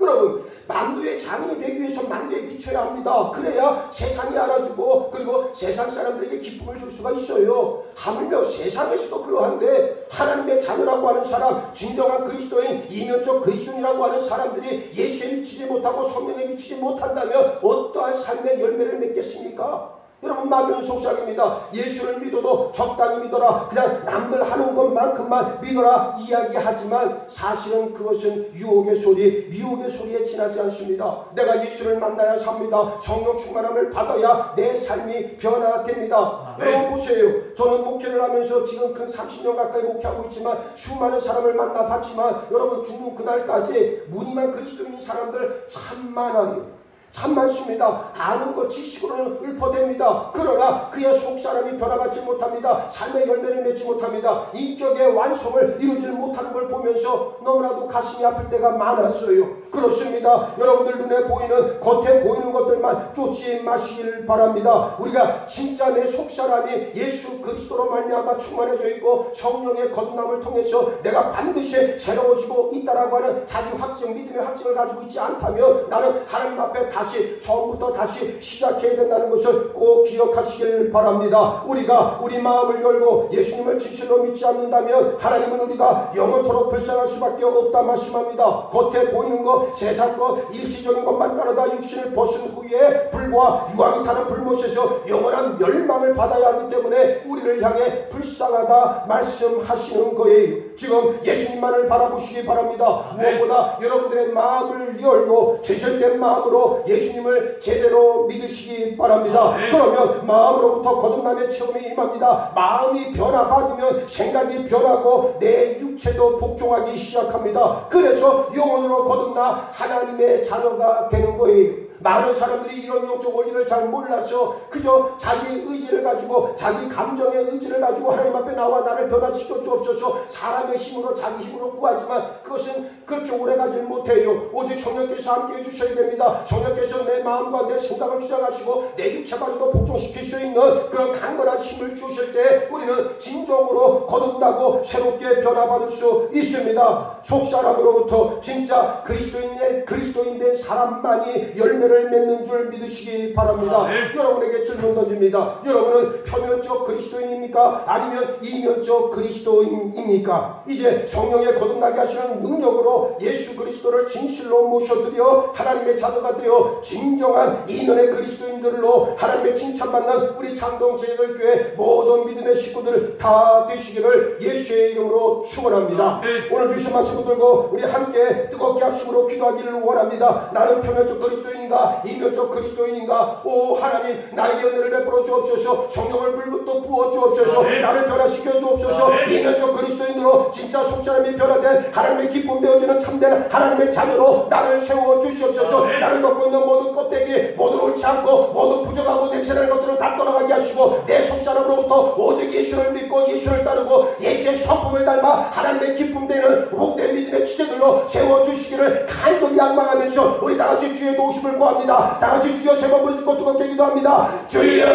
여러분, 만두의 장인이 되기 위해서 만두에 미쳐야 합니다. 그래야 세상이 알아주고 그리고 세상 사람들에게 기쁨을 줄 수가 있어요. 하물며 세상에서도 그러한데 하나님의 자녀라고 하는 사람, 진정한 그리스도인, 이면적 그리스도인이라고 하는 사람들이 예수에 미치지 못하고 성령에 미치지 못한다면 어떠한 삶의 열매를 맺겠습니까? 여러분, 마귀는 속삭입니다. 예수를 믿어도 적당히 믿어라, 그냥 남들 하는 것만큼만 믿어라 이야기하지만 사실은 그것은 유혹의 소리, 미혹의 소리에 지나지 않습니다. 내가 예수를 만나야 삽니다. 성령 충만함을 받아야 내 삶이 변화됩니다. 여러분 보세요. 저는 목회를 하면서 지금 근 30년 가까이 목회하고 있지만 수많은 사람을 만나봤지만 여러분, 죽는 그날까지 무늬만 그리스도인인 사람들 참 많아요. 참 많습니다. 아는 것 지식으로는 읊어댑니다. 그러나 그의 속사람이 변화받지 못합니다. 삶의 열매를 맺지 못합니다. 인격의 완성을 이루지를 못하는 걸 보면서 너무나도 가슴이 아플 때가 많았어요. 그렇습니다. 여러분들 눈에 보이는, 겉에 보이는 것들만 쫓지 마시길 바랍니다. 우리가 진짜 내 속사람이 예수 그리스도로 말미암아 충만해져 있고 성령의 거듭남을 통해서 내가 반드시 새로워지고 있다라고 하는 자기 확증, 믿음의 확증을 가지고 있지 않다면 나는 하나님 앞에 다시 처음부터 다시 시작해야 된다는 것을 꼭 기억하시길 바랍니다. 우리가 우리 마음을 열고 예수님을 진실로 믿지 않는다면 하나님은 우리가 영원토록 불쌍할 수밖에 없다 말씀합니다. 겉에 보이는 것, 세상 것, 일시적인 것만 따르다 육신을 벗은 후에 불과 유황이 타는 불못에서 영원한 멸망을 받아야 하기 때문에 우리를 향해 불쌍하다 말씀하시는 거예요. 지금 예수님만을 바라보시기 바랍니다. 무엇보다 여러분들의 마음을 열고 제설된 마음으로 예수님을 제대로 믿으시기 바랍니다. 그러면 마음으로부터 거듭남의 체험이 임합니다. 마음이 변화받으면 생각이 변하고 내 육체도 복종하기 시작합니다. 그래서 영혼으로 거듭나 하나님의 자녀가 되는 거예요. 많은 사람들이 이런 영적 원리를 잘 몰라서 그저 자기 의지를 가지고 자기 감정의 의지를 가지고 하나님 앞에 나와 나를 변화시켜 주옵소서 사람의 힘으로 자기 힘으로 구하지만 그것은 그렇게 오래가지 못해요. 오직 성령께서 함께해 주셔야 됩니다. 성령께서 내 마음과 내 생각을 주장하시고 내 육체마저도 복종시킬 수 있는 그런 강건한 힘을 주실 때 우리는 진정으로 거듭나고 새롭게 변화받을 수 있습니다. 속사람으로부터 진짜 그리스도인 된 사람만이 열매를 맺는 줄 믿으시기 바랍니다. 여러분에게 질문 던집니다. 여러분은 표면적 그리스도인입니까? 아니면 이면적 그리스도인입니까? 이제 성령의 거듭나게 하시는 능력으로 예수 그리스도를 진실로 모셔드려 하나님의 자녀가 되어 진정한 이면의 그리스도인들로 하나님의 칭찬받는 우리 창동제일교회 모든 믿음의 식구들 다 되시기를 예수의 이름으로 축원합니다. 오늘 주신 말씀 붙들고 우리 함께 뜨겁게 합심으로 기도하기를 원합니다. 나는 표면적 그리스도인인가 이면적 그리스도인인가? 오 하나님 나에게 은혜를 베풀어 주옵소서. 성령을 물부터 부어 주옵소서. 나를 변화시켜 주옵소서. 이면적 그리스도인으로 진짜 속사람이 변화된 하나님의 기쁨 되어지는 참된 하나님의 자녀로 나를 세워 주시옵소서. 나를 갖고 있는 모든 껍데기 모든 옳지 않고 모든 부정하고 냄새나는 것들을 다 떠나가게 하시고 내 속사람으로부터 오직 예수를 믿고 예수를 따르고 예수의 성품을 닮아 하나님의 기쁨 되는 복된 믿음의 지체들로 세워 주시기를 간절히仰망하면서 우리 다같이 주의 도우심을 구합니다. 다같이 주여 세 번 부르짖고 뜨겁게 기도합니다. 주여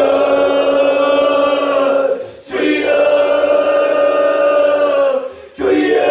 주여 주여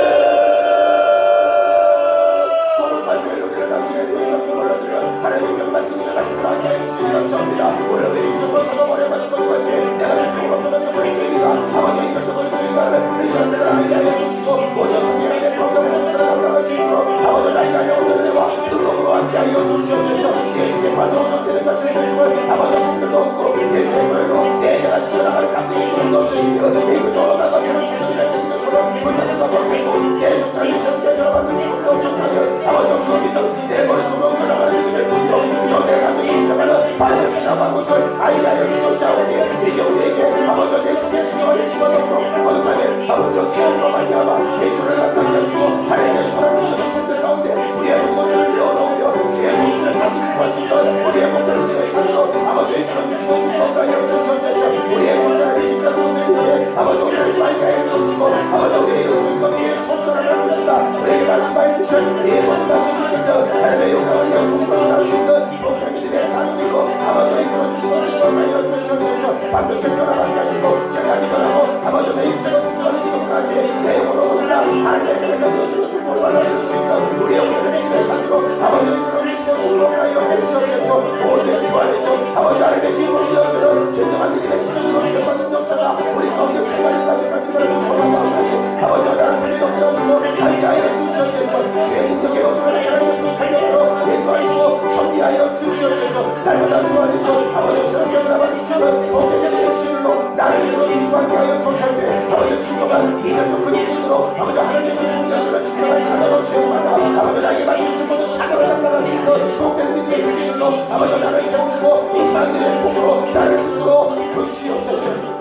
거룩한 주의 노래를 당신의 노래를 불러드려 하나님의 명만 중에 하시고 함께 주시니 감사합니다. 오늘 우리 주셔서 버려 마시고 그것이 내가 주님으로 떠나서 버리니까 아버지 이것저것 수행하는 이 시간대를 알게 하여 주시고 모든 성령의 건강을 감당하시고 아버지 나에게 하려고 은혜와 능력으로 함께 하여 주시옵소서. 죄에 빠져오던 자신의 모습을 아버지 분들도 없고 예수의 걸로 내가 시켜나가는 감동의 기쁨도 없으시며 이그저로 나가시는 성령의 공기가 서로 불타는가 모르겠고 내 속살이 세상에 변화받는 기쁨도 없었다면 아버지 그 믿음 내 머릿속으로 변화가는 믿음의 소리로 그저 내 감동이 시작하는 바람에 변화받은 것을 알게 하여 주시옵사오니 이제 우리에게 아버지 내 속에 진정하는 집어넣고 거듭나는 아버지 세움으로 말미암아 예수를 나타나게 하시고 하나님의 선한 믿음의 선들 가운데 우리의 물건을 내어놓으며 주의 모습을 가지고 하시던 우리의 목표를 산으로 아버지의 끌어주시고 축복하여 주시옵소서. 우리의 속사람이 진짜 모습에 아버지 우리를 말게 하여 주시고 아버지 우리의 영적 관계에 속사람을 모시다 우리에게 말씀하여 주신 이 모든 말씀을 듣는 하나님의 영광을 위하여 충성을 할 수 있는 복된 믿음의 자녀들로 아버지의 끌어주시고 축복하여 주시옵소서. 반드시 변화받게 하시고 생각이 변하고 아버지 내 일체가 수정하는 지금까지 내 영으로 오늘날 하나님의 교회가 되어주는 축복을 받아들일 수 있는 우리의 영혼의 믿음의 산으로 아버지의 끌어주시고 축복하여 주시옵소서. 모두의 주 안에서 아버지 하나님의 기쁨을 되어주는 진정한 믿음의 지성으로 수행받는 역사가 우리 가운데 충만히 가득까지 그리고 소망하오나니 아버지 하나님의 역사하시고 함께하여 주시옵소서. 주의 능력의 역사를 하나님의 탄력으로 인도하시고 선리하여 주시옵소서. 날마다 주 안에서 아버지 새롭게 변화받으시는 복된 역사로 나를 이끌어주시고 함께하여 주시옵소서. 아버지 진정한 이면적 그리스도인으로 아버지 하나님의 기쁨 되어주는 진정한 자녀로 세움받아 아버지 나에게 맡기신 모든 사명을 감당할 수 있는 복된 믿음의 지성으로 아버지 나를 세우시고 인간들의 복으로 나를 붙들어 주시옵소서.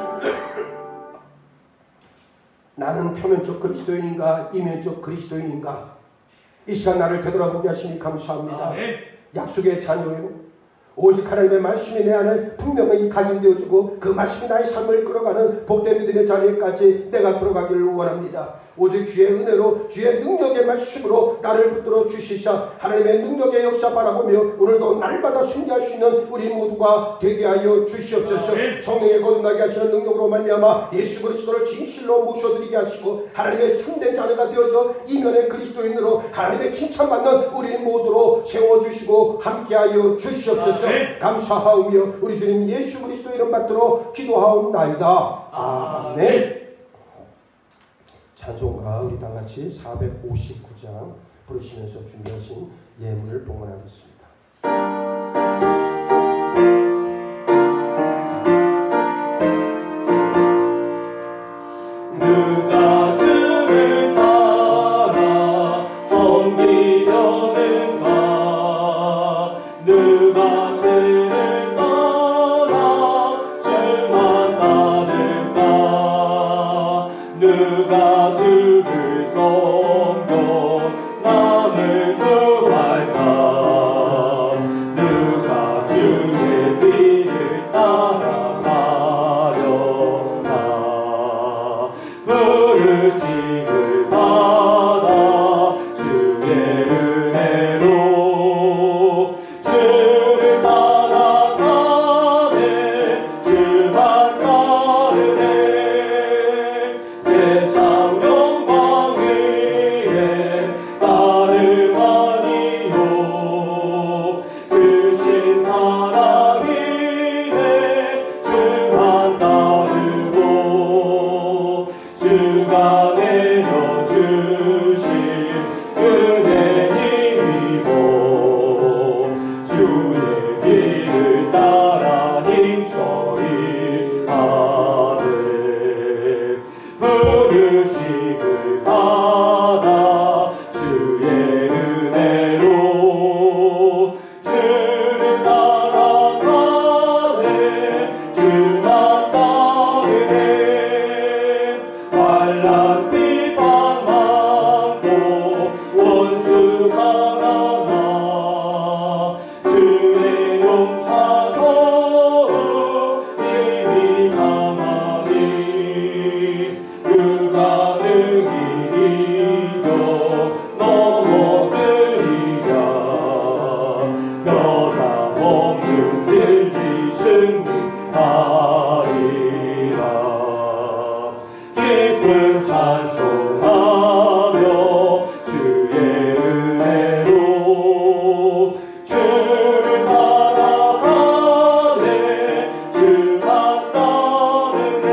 나는 표면적 그리스도인인가 이면적 그리스도인인가? 이 시간 나를 되돌아보게 하시니 감사합니다. 약속의 자녀요. 오직 하나님의 말씀이 내 안에 분명히 각인되어지고 그 말씀이 나의 삶을 끌어가는 복된 믿음의 자리에까지 내가 들어가기를 원합니다. 오직 주의 은혜로 주의 능력의 말씀으로 나를 붙들어 주시사 하나님의 능력의 역사 바라보며 오늘도 날마다 승리할 수 있는 우리 모두가 되게 하여 주시옵소서. 성령의 거듭나게 하시는 능력으로 말미암아 예수 그리스도를 진실로 모셔드리게 하시고 하나님의 참된 자녀가 되어져 이면의 그리스도인으로 하나님의 칭찬받는 우리 모두로 세워주시고 함께하여 주시옵소서. 감사하오며 우리 주님 예수 그리스도 이름 받들어 기도하옵나이다. 아멘. 찬송가 우리 다같이 459장 부르시면서 준비하신 예물을 봉헌하겠습니다. 누가 주를 따라 섬기려는가 누가 주를 따라 주만 따를까 누가 주를 섬겨 남을 구할까 승리하리라. 기쁜 찬송하며 주의 은혜로 주를 따라가네. 주만 따르네.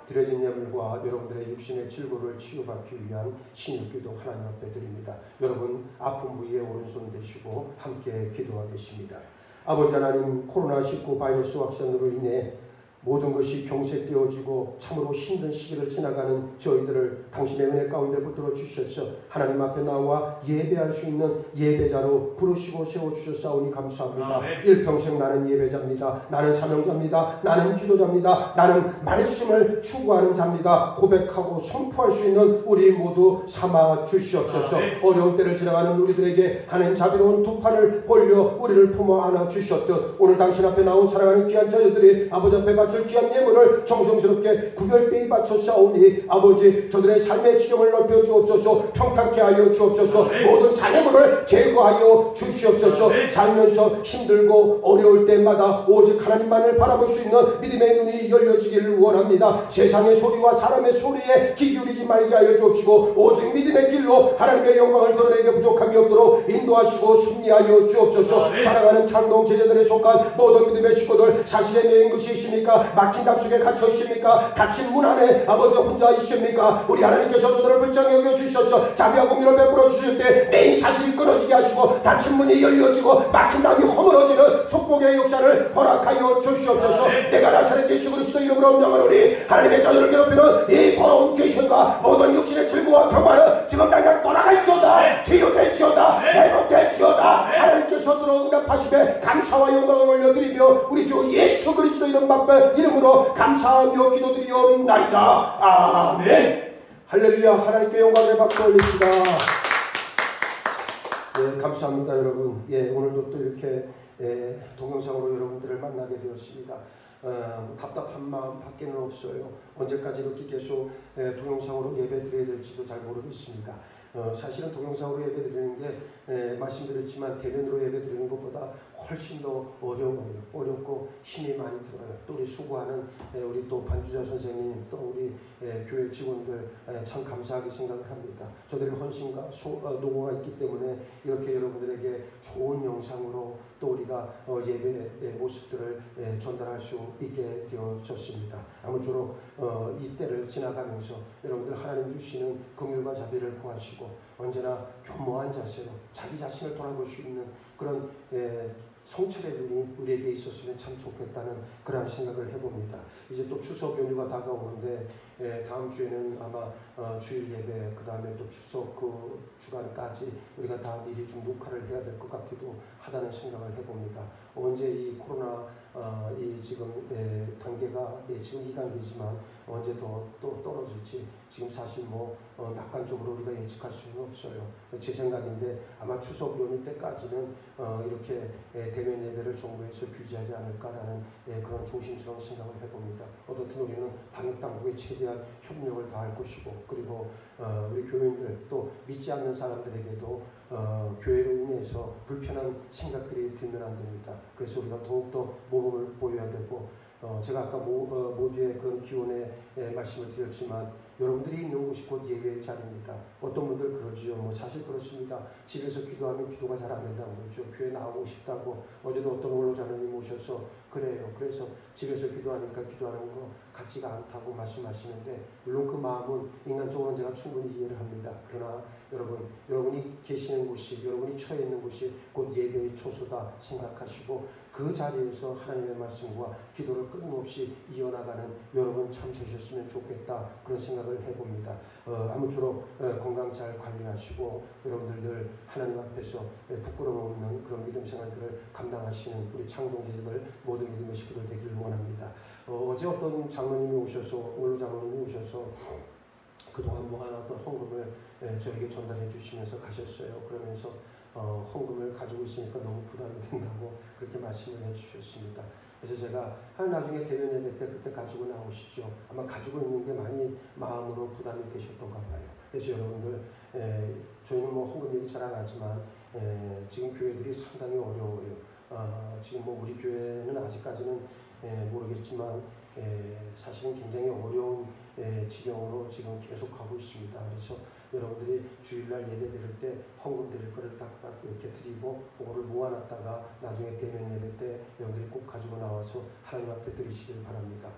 드려진 예물과 여러분들의 육신의 질고를 치유받기 위한 신육기도 하나님 앞에 드립니다. 여러분 아픈 부위에 오른손 대시고 함께 기도하겠습니다. 아버지 하나님, 코로나19 바이러스 확산으로 인해 모든 것이 경색되어지고 참으로 힘든 시기를 지나가는 저희들을 당신의 은혜 가운데 붙들어 주셔서 하나님 앞에 나와 예배할 수 있는 예배자로 부르시고 세워주셨사오니 감사합니다. 일평생 나는 예배자입니다. 나는 사명자입니다. 나는 기도자입니다. 나는 말씀을 추구하는 자입니다. 고백하고 선포할 수 있는 우리 모두 삼아 주시옵소서. 어려운 때를 지나가는 우리들에게 하나님 자비로운 두 팔을 벌려 우리를 품어 안아 주셨듯 오늘 당신 앞에 나온 사랑하는 귀한 자녀들이 아버지 앞에 바쳐 귀한 예물을 정성스럽게 구별되이 바쳐 싸우니 아버지 저들의 삶의 지경을 넓혀 주옵소서. 평탄케 하여 주옵소서. 모든 장애물을 제거하여 주시옵소서. 살면서 힘들고 어려울 때마다 오직 하나님만을 바라볼 수 있는 믿음의 눈이 열려지기를 원합니다. 세상의 소리와 사람의 소리에 귀 기울이지 말게 하여 주옵시고 오직 믿음의 길로 하나님의 영광을 드러내게 부족함이 없도록 인도하시고 승리하여 주옵소서. 사랑하는 창동 제자들에 속한 모든 믿음의 식구들 사실에 매인 것이 있습니까? 막힌 담 속에 갇혀 있습니까? 닫힌 문 안에 아버지 혼자 있습니까? 우리 하나님께서 저들을 불쌍히 여겨 주셔서 자비하고 공의를 베풀어 주실 때 매인 사슬이 끊어지게 하시고 닫힌 문이 열려지고 막힌 담이 허물어지는 축복의 역사를 허락하여 주시옵소서. 내가 나사렛 예수 그리스도 이름으로 명하노니 하나님의 자녀를 괴롭히는 이 더러운 귀신과 모든 육신의 질고와 병마는 지금 당장 떠나갈지어다. 치유될지어다. 회복될지어다. 하나님께서 들어 응답하시되 감사와 영광을 올려드리며 우리 주 예수 그리스도 이름으로 감사하며 기도드리옵나이다. 아멘. 할렐루야. 하나님께 영광의 박수 올립시다. 네, 감사합니다 여러분. 오늘도 또 이렇게 동영상으로 여러분들을 만나게 되었습니다. 답답한 마음 밖에는 없어요. 언제까지 이렇게 계속 동영상으로 예배 드려야 될지도 잘 모르겠습니다. 사실은 동영상으로 예배 드리는 게 말씀드렸지만 대면으로 예배 드리는 것보다 훨씬 더 어렵고 힘이 많이 들어요. 또 우리 수고하는 우리 또 반주자 선생님 또 우리 교회 직원들 참 감사하게 생각을 합니다. 저들의 헌신과 노고가 있기 때문에 이렇게 여러분들에게 좋은 영상으로 또 우리가 예배의 모습들을 전달할 수 있게 되어졌습니다. 아무쪼록 이 때를 지나가면서 여러분들 하나님 주시는 긍휼과 자비를 구하시고 언제나 교모한 자세로 자기 자신을 돌아볼 수 있는 그런 성찰의 눈이 우리에게 있었으면 참 좋겠다는 그런 생각을 해봅니다. 이제 또 추석 연휴가 다가오는데 다음 주에는 아마 주일 예배 그 다음에 또 추석 그 주간까지 우리가 다 미리 좀 녹화를 해야 될 것 같기도 하다는 생각을 해봅니다. 언제 이 코로나 이 지금 단계가 지금 2단계지만 언제 또 떨어질지 지금 사실 낙관적으로 우리가 예측할 수는 없어요. 제 생각인데 아마 추석 연휴 때까지는 이렇게 대면 예배를 정부에서 규제하지 않을까라는 그런 조심스러운 생각을 해봅니다. 어떻든 우리는 방역 당국에 최대한 협력을 다할 것이고 그리고 우리 교인들 또 믿지 않는 사람들에게도 교회로 인해서 불편한 생각들이 들면 안 됩니다. 그래서 우리가 더욱더 모범을 보여야 되고 제가 아까 모두의 그런 기원의 말씀을 드렸지만 여러분들이 있는 곳이 곧 예배의 자리입니다. 어떤 분들 그러지요. 사실 그렇습니다. 집에서 기도하면 기도가 잘 안 된다고 그러죠. 교회 나오고 싶다고 어제도 어떤 원로자님이 오셔서 그래요. 그래서 집에서 기도하니까 기도하는 거 같지가 않다고 말씀하시는데 물론 그 마음은 인간적으로는 제가 충분히 이해를 합니다. 그러나 여러분이 계시는 곳이 여러분이 처해 있는 곳이 곧 예배의 초소다 생각하시고 그 자리에서 하나님의 말씀과 기도를 끊임없이 이어나가는 여러분 참 되셨으면 좋겠다 그런 생각을 해봅니다. 아무쪼록 건강 잘 관리하시고 여러분들 늘 하나님 앞에서 부끄러움 없는 그런 믿음 생활들을 감당하시는 우리 창동제자들 모든 믿음의 식구들 되기를 원합니다. 어제 어떤 장로님이 오셔서 원로 장로님이 오셔서 그동안 모아놨던 헌금을 저에게 전달해 주시면서 가셨어요. 그러면서 헌금을 가지고 있으니까 너무 부담이 된다고 그렇게 말씀을 해주셨습니다. 그래서 제가 나중에 대면 예배 때 그때 가지고 나오시죠. 아마 가지고 있는 게 많이 마음으로 부담이 되셨던가 봐요. 그래서 여러분들 저희는 헌금 얘기 잘 안 하지만 지금 교회들이 상당히 어려워요. 뭐 우리 교회는 아직까지는 모르겠지만 사실은 굉장히 어려운 지경으로 지금 계속하고 있습니다. 그래서 여러분들이 주일날 예배 드릴 때 헌금 드릴 거를 딱딱 이렇게 드리고 그거를 모아놨다가 나중에 대면 예배 때 여러분들이 꼭 가지고 나와서 하나님 앞에 드리시길 바랍니다.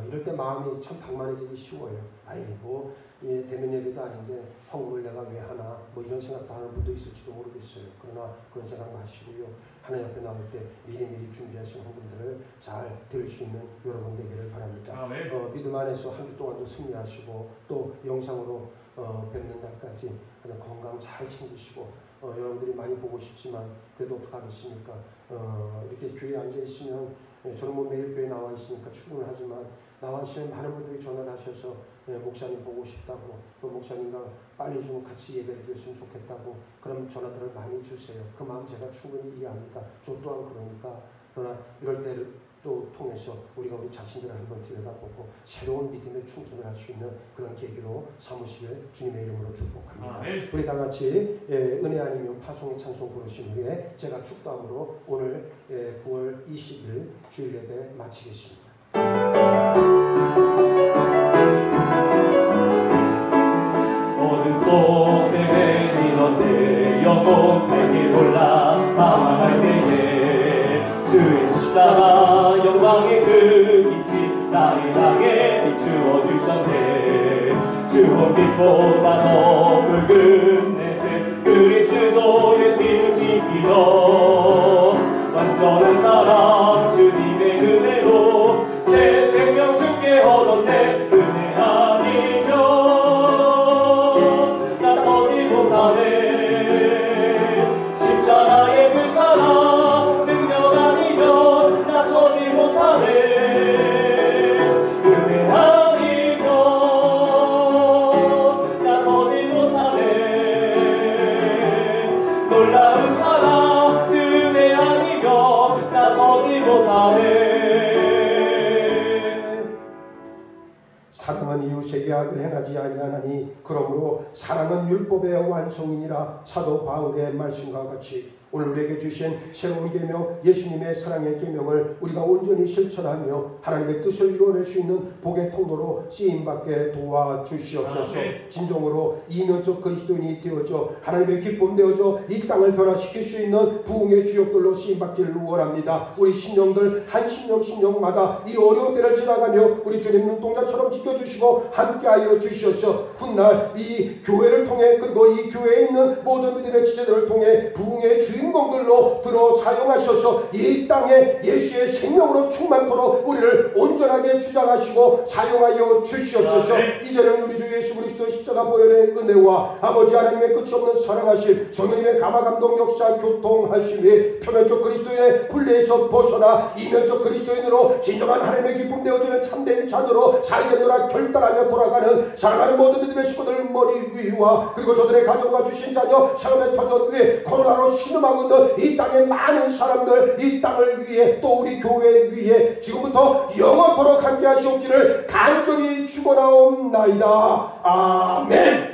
이럴 때 마음이 참 방만해지기 쉬워요. 대면 예배도 아닌데 헌금을 내가 왜 하나 이런 생각도 하는 분도 있을지도 모르겠어요. 그러나 그런 생각 마시고요. 하나님 앞에 나올 때 미리미리 준비하신 헌금들을 잘 드릴 수 있는 여러분 되기를 바랍니다. 믿음 안에서 한 주 동안도 승리하시고 또 영상으로 뵙는 날까지 건강 잘 챙기시고 여러분들이 많이 보고 싶지만 그래도 어떡하겠습니까? 이렇게 교회에 앉아있으면 저는 뭐 매일 교회에 나와 있으니까 출근을 하지만 나와 있으면 많은 분들이 전화를 하셔서 목사님 보고 싶다고 또 목사님과 빨리 좀 같이 예배를 드렸으면 좋겠다고 그런 전화들을 많이 주세요. 그 마음 제가 충분히 이해합니다. 저 또한 그러나 이럴 때를 또 통해서 우리가 우리 자신들을 한번 들여다보고 새로운 믿음의 충전을 할 수 있는 그런 계기로 삼으시길 주님의 이름으로 축복합니다. 우리 다 같이 은혜 아니면 파송의 찬송 부르신 후에 제가 축도함으로 오늘 9월 20일 주일 예배 마치겠습니다. 어둠 속에 매이던 내 영혼 밝게 몰라 망할 때에 주의 십자가 영광의 그 빛이 나를 향해 비추어 주셨네. 주 빛보다 더 붉은 내 죄 그리스도의 피를 씻기어 완전한 사랑 주님의 은혜로 새 생명 주께 얻었네. 은혜 아니면 나서지 못하네. 십자가의 그 사랑 능력 아니면 나서지 못하네. 은혜 아니면 나서지 못하네. 놀라운 사랑 은혜 아니면 나서지 못하네. 사랑은 이웃에게 악을 행하지 아니하나니 그러므로 사랑은 율법의 완성이니라. 사도 바울의 말씀과 같이 오늘 우리에게 주신 새로운 계명 예수님의 사랑의 계명을 우리가 온전히 실천하며 하나님의 뜻을 이루어낼 수 있는 복의 통로로 쓰임받게 도와주시옵소서. 진정으로 이면적 그리스도인이 되어져 하나님의 기쁨 되어져 이 땅을 변화시킬 수 있는 부흥의 주역들로 쓰임받기를 원합니다. 우리 심령들 한 심령마다 이 어려운 때를 지나가며 우리 주님 눈동자처럼 지켜주시고 함께하여 주시옵소서. 훗날 이 교회를 통해 그리고 이 교회에 있는 모든 믿음의 지체들을 통해 부흥의 주인공들로 들어 사용하셔서 이 땅에 예수의 생명으로 충만토록 우리를 온전하게 주장하시고 사용하여 주시옵소서. 이제는 우리 주 예수 그리스도의 십자가 보혈의 은혜와 아버지 하나님의 끝이 없는 사랑하심 성령님의 감화감동 역사 교통하심이 표면적 그리스도인의 굴레에서 벗어나 이면적 그리스도인으로 진정한 하나님의 기쁨 되어지는 참된 자녀로 살겠노라 결단하며 돌아가는 사랑하는 모든 믿음의 식구들 머리 위와 그리고 저들의 가정과 주신 자녀 삶의 터전 위에 코로나로 신음하고 있는 이 땅의 많은 사람들 이 땅을 위해 또 우리 교회 위에 지금부터 영원토록 함께 하시옵기를 간절히 축원하옵나이다. 아멘.